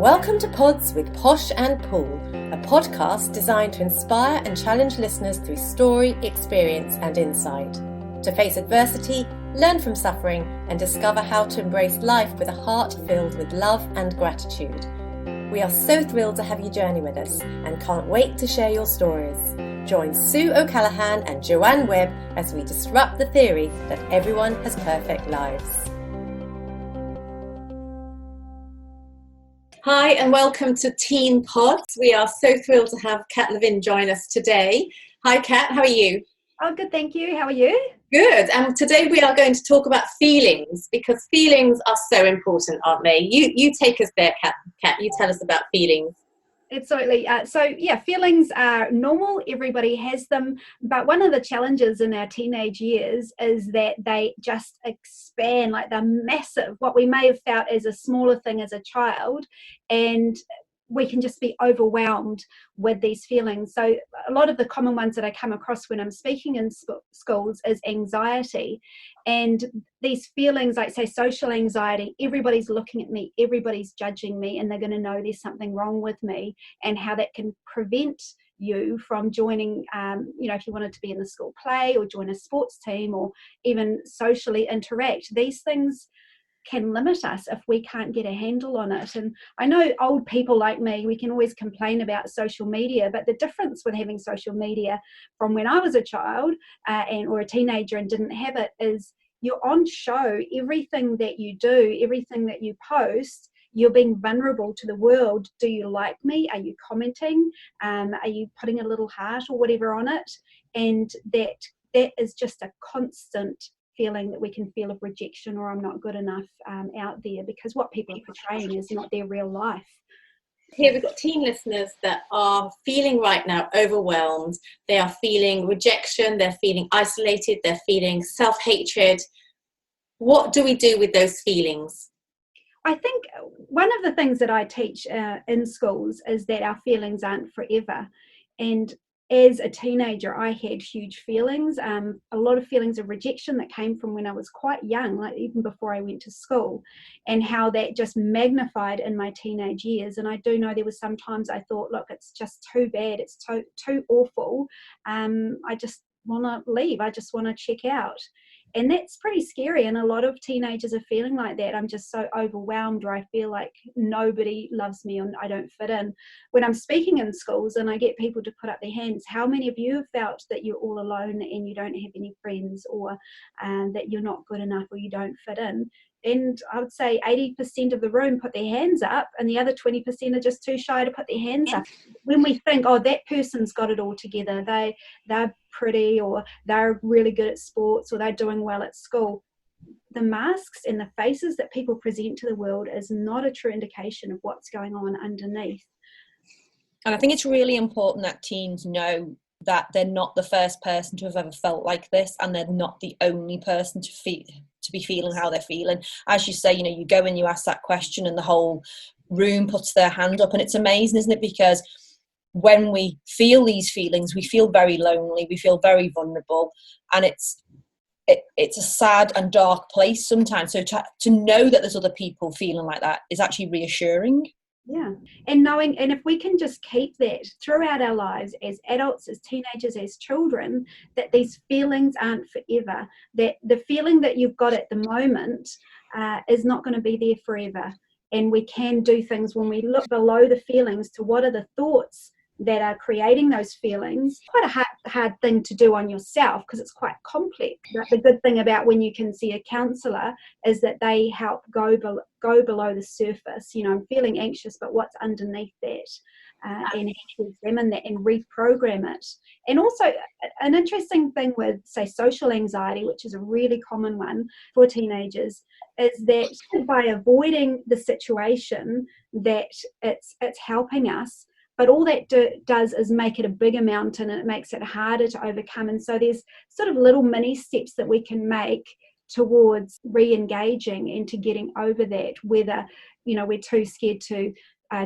Welcome to Pods with Posh and Paul, a podcast designed to inspire and challenge listeners through story, experience and insight. To face adversity, learn from suffering and discover how to embrace life with a heart filled with love and gratitude. We are so thrilled to have you journey with us and can't wait to share your stories. Join Sue O'Callaghan and Joanne Webb as we disrupt the theory that everyone has perfect lives. Hi and welcome to TeenPODS. We are so thrilled to have Catherine Levine join us today. Hi Cat, how are you? Oh, good, thank you. How are you? Good. And today we are going to talk about feelings, because feelings are so important, aren't they? You take us there, Cat. You tell us about feelings. Absolutely. Feelings are normal. Everybody has them. But one of the challenges in our teenage years is that they just expand, like they're massive. What we may have felt as a smaller thing as a child, and we can just be overwhelmed with these feelings. So a lot of the common ones that I come across when I'm speaking in schools is anxiety. And these feelings, like say social anxiety, everybody's looking at me, everybody's judging me, and they're going to know there's something wrong with me, and how that can prevent you from joining, if you wanted to be in the school play or join a sports team or even socially interact. These things can limit us if we can't get a handle on it. And I know old people like me, we can always complain about social media, but the difference with having social media from when I was a child or a teenager and didn't have it is you're on show. Everything that you do, everything that you post, you're being vulnerable to the world. Do you like me? Are you commenting? Are you putting a little heart or whatever on it? And that is just a constant feeling that we can feel of rejection, or I'm not good enough out there, because what people are portraying is not their real life. Here we've got teen listeners that are feeling right now overwhelmed. They are feeling rejection, they're feeling isolated, they're feeling self-hatred. What do we do with those feelings? I think one of the things that I teach in schools is that our feelings aren't forever. And as a teenager, I had huge feelings, a lot of feelings of rejection that came from when I was quite young, like even before I went to school, and how that just magnified in my teenage years. And I do know there was sometimes I thought, look, it's just too bad, it's too awful. I just want to leave, I just want to check out. And that's pretty scary, and a lot of teenagers are feeling like that. I'm just so overwhelmed, or I feel like nobody loves me and I don't fit in. When I'm speaking in schools and I get people to put up their hands, how many of you have felt that you're all alone and you don't have any friends, or that you're not good enough or you don't fit in? And I would say 80% of the room put their hands up, and the other 20% are just too shy to put their hands up. When we think, oh, that person's got it all together, they're pretty, or they're really good at sports, or they're doing well at school, the masks and the faces that people present to the world is not a true indication of what's going on underneath. And I think it's really important that teens know that they're not the first person to have ever felt like this, and they're not the only person to be feeling how they're feeling. As you say, you go and you ask that question and the whole room puts their hand up, and it's amazing, isn't it? Because when we feel these feelings, we feel very lonely, we feel very vulnerable, and it's a sad and dark place sometimes. So to know that there's other people feeling like that is actually reassuring. Yeah, and if we can just keep that throughout our lives as adults, as teenagers, as children, that these feelings aren't forever, that the feeling that you've got at the moment is not going to be there forever. And we can do things when we look below the feelings to what are the thoughts that are creating those feelings. Quite a hard thing to do on yourself, because it's quite complex. But the good thing about when you can see a counsellor is that they help go below the surface. I'm feeling anxious, but what's underneath that? And actually examine that and reprogram it. And also an interesting thing with, say, social anxiety, which is a really common one for teenagers, is that by avoiding the situation, that it's helping us. But all that does is make it a bigger mountain, and it makes it harder to overcome. And so there's sort of little mini steps that we can make towards re-engaging and to getting over that, whether we're too scared to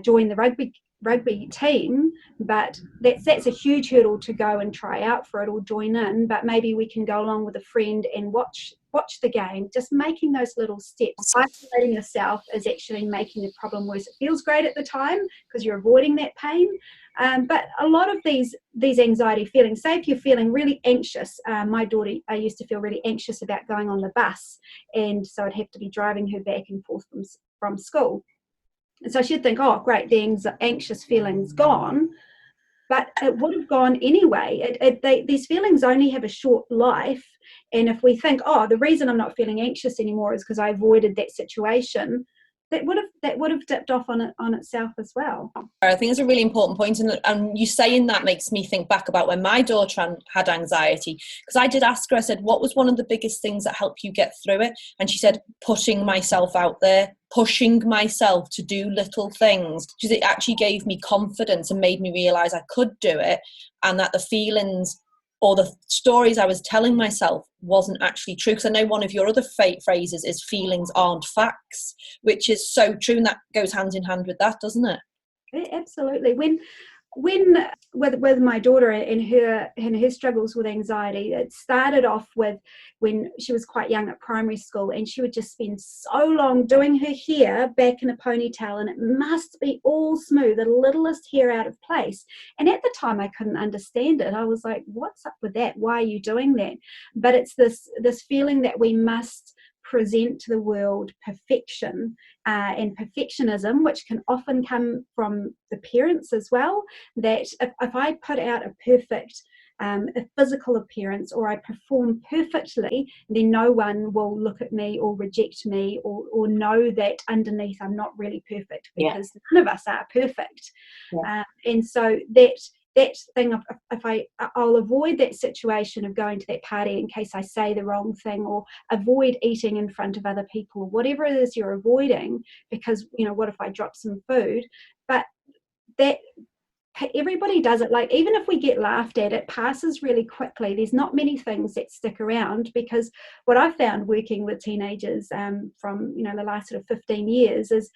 join the rugby rugby team, but that's a huge hurdle to go and try out for it or join in. But maybe we can go along with a friend and watch the game. Just making those little steps. Isolating yourself is actually making the problem worse. It feels great at the time because you're avoiding that pain, but a lot of these anxiety feelings, say if you're feeling really anxious, my daughter, I used to feel really anxious about going on the bus, and so I'd have to be driving her back and forth from school. And so she'd think, oh, great, the anxious feeling's gone. But it would have gone anyway. These feelings only have a short life. And if we think, oh, the reason I'm not feeling anxious anymore is because I avoided that situation, that would have dipped off on itself as well. I think it's a really important point, and you saying that makes me think back about when my daughter had anxiety, because I did ask her, I said, what was one of the biggest things that helped you get through it? And she said, putting myself out there, pushing myself to do little things, because it actually gave me confidence and made me realise I could do it, and that the feelings or the stories I was telling myself wasn't actually true. Because I know one of your other phrases is feelings aren't facts, which is so true, and that goes hand in hand with that, doesn't it? Yeah, absolutely. When with my daughter and her struggles with anxiety, it started off with when she was quite young at primary school, and she would just spend so long doing her hair back in a ponytail, and it must be all smooth, the littlest hair out of place. And at the time I couldn't understand it. I was like, what's up with that? Why are you doing that? But it's this feeling that we must present to the world perfection and perfectionism, which can often come from the parents as well, that if I put out a perfect a physical appearance, or I perform perfectly, then no one will look at me or reject me or know that underneath I'm not really perfect, because none of us are perfect. And so that thing of, I'll avoid that situation of going to that party in case I say the wrong thing, or avoid eating in front of other people, whatever it is you're avoiding, because what if I drop some food? But that everybody does it. Like, even if we get laughed at, it passes really quickly. There's not many things that stick around, because what I found working with teenagers from the last sort of 15 years is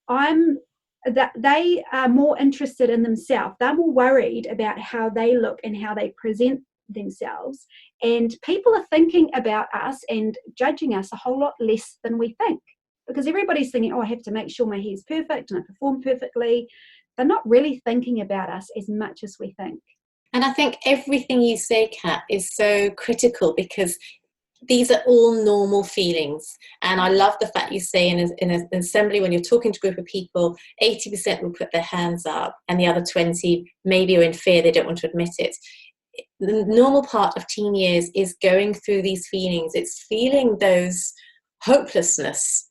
that they are more interested in themselves. They're more worried about how they look and how they present themselves, and people are thinking about us and judging us a whole lot less than we think, because everybody's thinking, oh, I have to make sure my hair's perfect and I perform perfectly. They're not really thinking about us as much as we think. And I think everything you say, Kat, is so critical, because these are all normal feelings. And I love the fact you say in an assembly, when you're talking to a group of people, 80% will put their hands up and the other 20 maybe are in fear, they don't want to admit it. The normal part of teen years is going through these feelings. It's feeling those hopelessness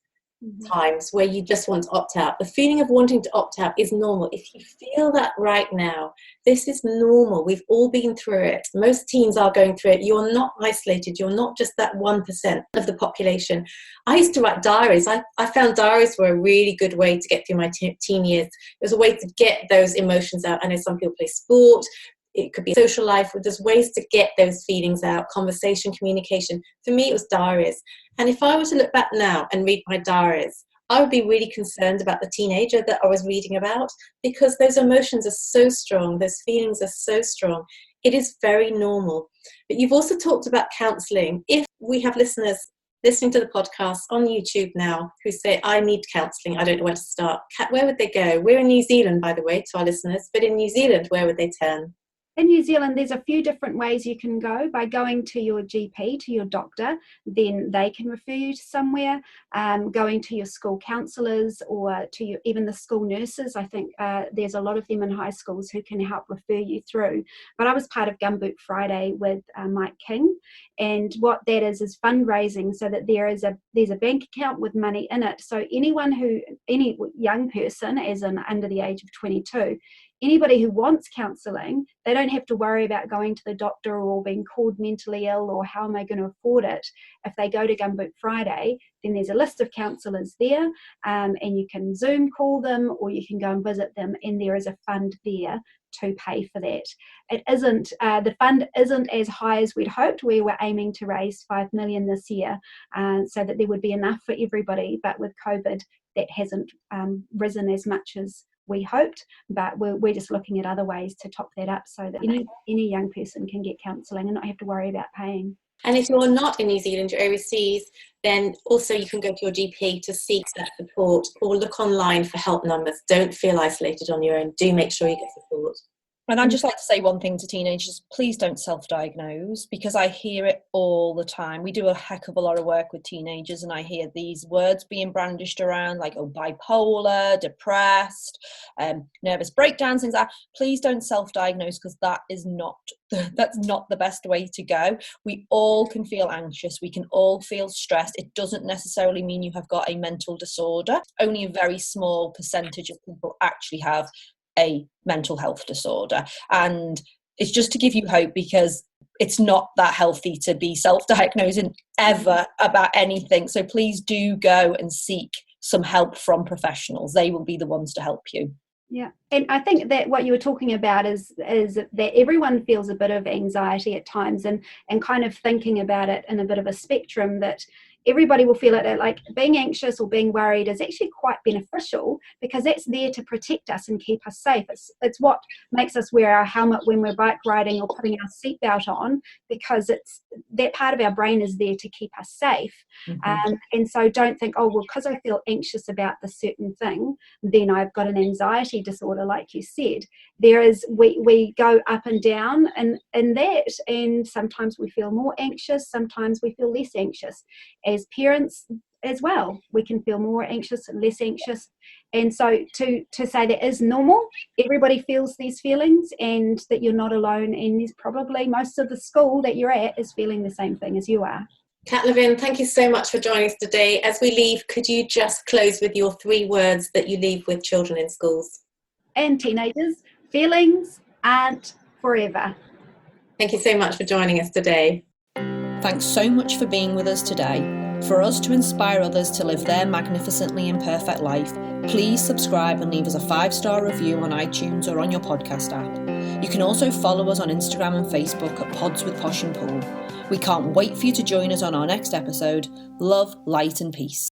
times where you just want to opt out. The feeling of wanting to opt out is normal. If you feel that right now, this is normal. We've all been through it. Most teens are going through it. You're not isolated. You're not just that 1% of the population. I used to write diaries. I found diaries were a really good way to get through my teen years. It was a way to get those emotions out. I know some people play sport. It could be social life. There's ways to get those feelings out, conversation, communication. For me, it was diaries. And if I were to look back now and read my diaries, I would be really concerned about the teenager that I was reading about, because those emotions are so strong, those feelings are so strong. It is very normal. But you've also talked about counselling. If we have listeners listening to the podcast on YouTube now who say, I need counselling, I don't know where to start, Kat, where would they go? We're in New Zealand, by the way, to our listeners, but in New Zealand, where would they turn? In New Zealand, there's a few different ways you can go. By going to your GP, to your doctor, then they can refer you to somewhere. Going to your school counsellors, or to even the school nurses. I think there's a lot of them in high schools who can help refer you through. But I was part of Gumboot Friday with Mike King, and what that is fundraising, so that there's a bank account with money in it. So any young person, as in under the age of 22, anybody who wants counselling, they don't have to worry about going to the doctor or being called mentally ill or how am I going to afford it. If they go to Gumboot Friday, then there's a list of counsellors there, and you can Zoom call them or you can go and visit them, and there is a fund there to pay for that. It isn't, the fund isn't as high as we'd hoped. We were aiming to raise 5 million this year, so that there would be enough for everybody, but with COVID, that hasn't risen as much as we hoped, but we're just looking at other ways to top that up so that any young person can get counselling and not have to worry about paying. And if you're not in New Zealand, you're overseas, then also you can go to your GP to seek that support, or look online for help numbers. Don't feel isolated on your own. Do make sure you get support. And I'd just like to say one thing to teenagers: please don't self-diagnose, because I hear it all the time. We do a heck of a lot of work with teenagers, and I hear these words being brandished around like, oh, bipolar, depressed, nervous breakdowns, things like that. Please don't self-diagnose, because that's not the best way to go. We all can feel anxious. We can all feel stressed. It doesn't necessarily mean you have got a mental disorder. Only a very small percentage of people actually have a mental health disorder, and it's just to give you hope, because it's not that healthy to be self-diagnosing ever about anything. So please do go and seek some help from professionals. They will be the ones to help you. Yeah, and I think that what you were talking about is that everyone feels a bit of anxiety at times, and kind of thinking about it in a bit of a spectrum, that everybody will feel it, like being anxious or being worried is actually quite beneficial, because that's there to protect us and keep us safe. It's what makes us wear our helmet when we're bike riding or putting our seatbelt on, because it's that part of our brain is there to keep us safe. And so don't think, oh, well, because I feel anxious about this certain thing, then I've got an anxiety disorder, like you said. There is, we go up and down in that, and sometimes we feel more anxious, sometimes we feel less anxious. As parents as well, we can feel more anxious and less anxious. And so to say that is normal, everybody feels these feelings, and that you're not alone, and there's probably most of the school that you're at is feeling the same thing as you are. Cat Levine, thank you so much for joining us today. As we leave, could you just close with your 3 words that you leave with children in schools? And teenagers, feelings aren't forever. Thank you so much for joining us today. Thanks so much for being with us today. For us to inspire others to live their magnificently imperfect life, please subscribe and leave us a 5-star review on iTunes or on your podcast app. You can also follow us on Instagram and Facebook at Pods with Posh and Pool. We can't wait for you to join us on our next episode. Love, light and peace.